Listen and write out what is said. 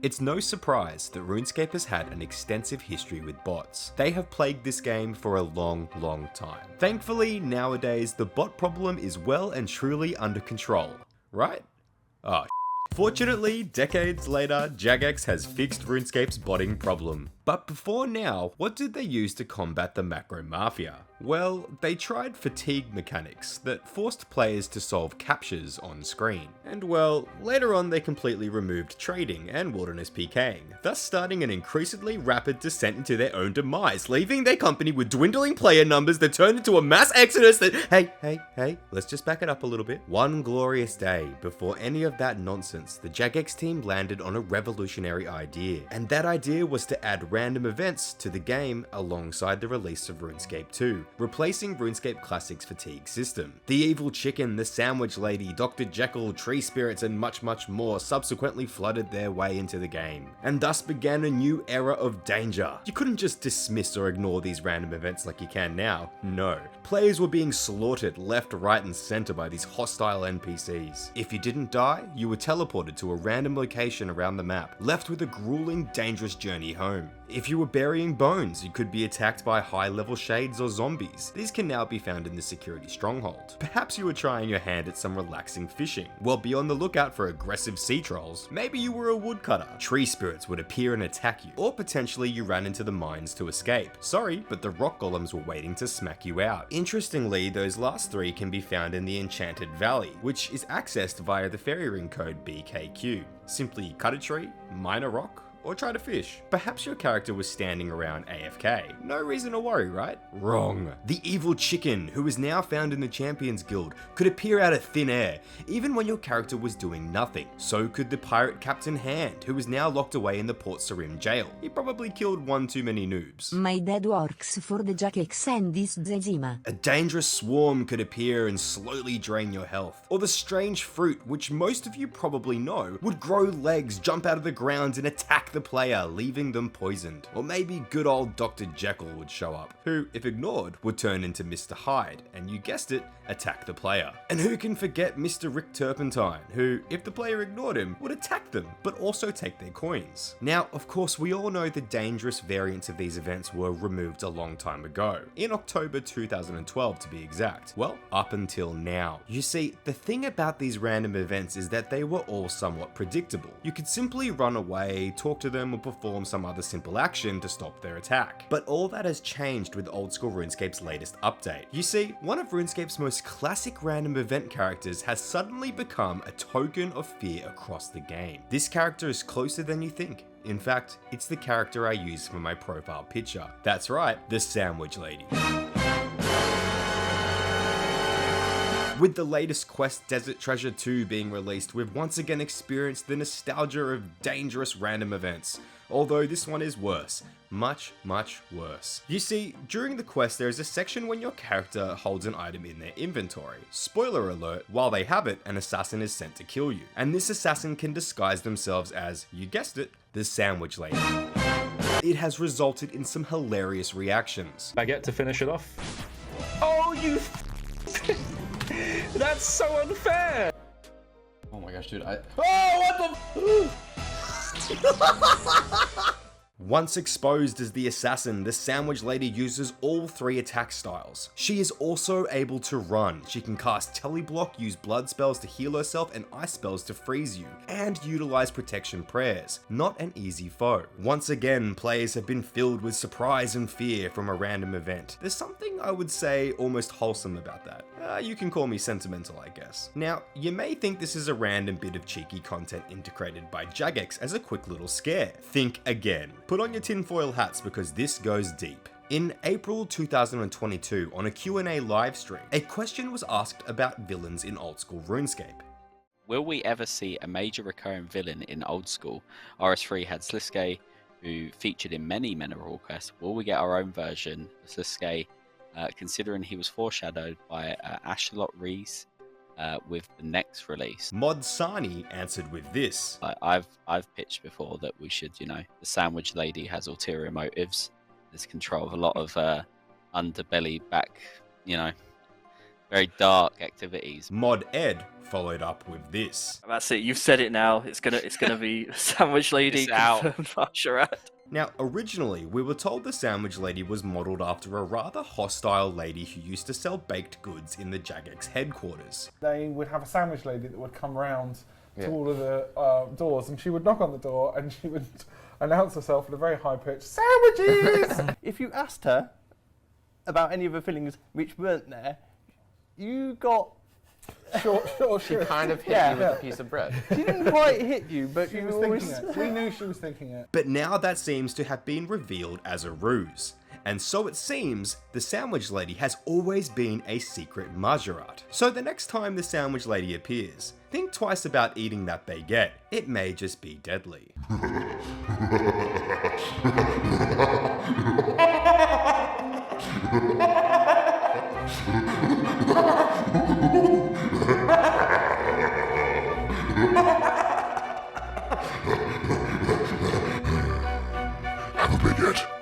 It's no surprise that RuneScape has had an extensive history with bots. They have plagued this game for a long time. Thankfully, nowadays, the bot problem is well and truly under control, right? Oh, fortunately, decades later, Jagex has fixed RuneScape's botting problem. But before now, what did they use to combat the macro mafia? Well, they tried fatigue mechanics that forced players to solve captures on screen. And well, later on they completely removed trading and wilderness PKing, thus starting an increasingly rapid descent into their own demise, leaving their company with dwindling player numbers that turned into a mass exodus that, hey, let's just back it up a little bit. One glorious day, before any of that nonsense, the Jagex team landed on a revolutionary idea. And that idea was to add random events to the game alongside the release of RuneScape 2, replacing RuneScape Classic's fatigue system. The evil chicken, the sandwich lady, Dr. Jekyll, tree spirits, and much more subsequently flooded their way into the game, and thus began a new era of danger. You couldn't just dismiss or ignore these random events like you can now. No. Players were being slaughtered left, right, and center by these hostile NPCs. If you didn't die, you were teleported to a random location around the map, left with a grueling, dangerous journey home. If you were burying bones, you could be attacked by high-level shades or zombies. These can now be found in the security stronghold. Perhaps you were trying your hand at some relaxing fishing. Well, be on the lookout for aggressive sea trolls. Maybe you were a woodcutter. Tree spirits would appear and attack you. Or potentially you ran into the mines to escape. Sorry, but the rock golems were waiting to smack you out. Interestingly, those last three can be found in the Enchanted Valley, which is accessed via the fairy ring code BKQ. Simply cut a tree, mine a rock, or try to fish. Perhaps your character was standing around AFK. No reason to worry, right? Wrong. The evil chicken, who is now found in the Champions Guild, could appear out of thin air, even when your character was doing nothing. So could the pirate Captain Hand, who is now locked away in the Port Sarim jail. He probably killed one too many noobs. My dad works for the Jagex and is Zezima. A dangerous swarm could appear and slowly drain your health. Or the strange fruit, which most of you probably know, would grow legs, jump out of the ground, and attack the player, leaving them poisoned. Or maybe good old Dr. Jekyll would show up, who, if ignored, would turn into Mr. Hyde, and you guessed it, attack the player. And who can forget Mr. Rick Turpentine, who, if the player ignored him, would attack them, but also take their coins. Now, of course, we all know the dangerous variants of these events were removed a long time ago, in October 2012 to be exact. Well, up until now. You see, the thing about these random events is that they were all somewhat predictable. You could simply run away, talk to them, or perform some other simple action to stop their attack. But all that has changed with old school RuneScape's latest update. You see, one of RuneScape's most classic random event characters has suddenly become a token of fear across the game. This character is closer than you think. In fact, it's the character I use for my profile picture. That's right, the Sandwich Lady. With the latest quest Desert Treasure 2 being released, we've once again experienced the nostalgia of dangerous random events. Although this one is worse. Much worse. You see, during the quest there is a section when your character holds an item in their inventory. Spoiler alert, while they have it, an assassin is sent to kill you. And this assassin can disguise themselves as, you guessed it, the Sandwich Lady. It has resulted in some hilarious reactions. I get to finish it off. Oh, you That's so unfair! Oh my gosh, dude, Oh, what the Once exposed as the assassin, the Sandwich Lady uses all three attack styles. She is also able to run. She can cast Teleblock, use blood spells to heal herself, and ice spells to freeze you, and utilize protection prayers. Not an easy foe. Once again, players have been filled with surprise and fear from a random event. There's something I would say almost wholesome about that. You can call me sentimental, I guess. Now, you may think this is a random bit of cheeky content integrated by Jagex as a quick little scare. Think again. Put on your tinfoil hats because this goes deep. In April 2022, on a Q&A livestream, a question was asked about villains in old school RuneScape. Will we ever see a major recurring villain in old school? RS3 had Sliske, who featured in many Mineral quests. Will we get our own version of Sliske, considering he was foreshadowed by Ashelot Reese with the next release? Mod Sani answered with this. I've pitched before that we should, the Sandwich Lady has ulterior motives. There's control of a lot of underbelly back, Very dark activities. Mod Ed followed up with this. That's it. You've said it now. It's gonna be Sandwich Lady It's out. confirmed by Sharad. Now, originally, we were told the Sandwich Lady was modelled after a rather hostile lady who used to sell baked goods in the Jagex headquarters. They would have a sandwich lady that would come round to all of the doors, and she would knock on the door, and she would announce herself in a very high pitch, "Sandwiches!" If you asked her about any of the fillings which weren't there, you got... Sure. She kind of hit you with a piece of bread. She didn't quite hit you, but She you was always... thinking it. We knew she was thinking it. But now that seems to have been revealed as a ruse. And so it seems the Sandwich Lady has always been a secret marjorat. So the next time the Sandwich Lady appears, think twice about eating that baguette. It may just be deadly. Have a baguette.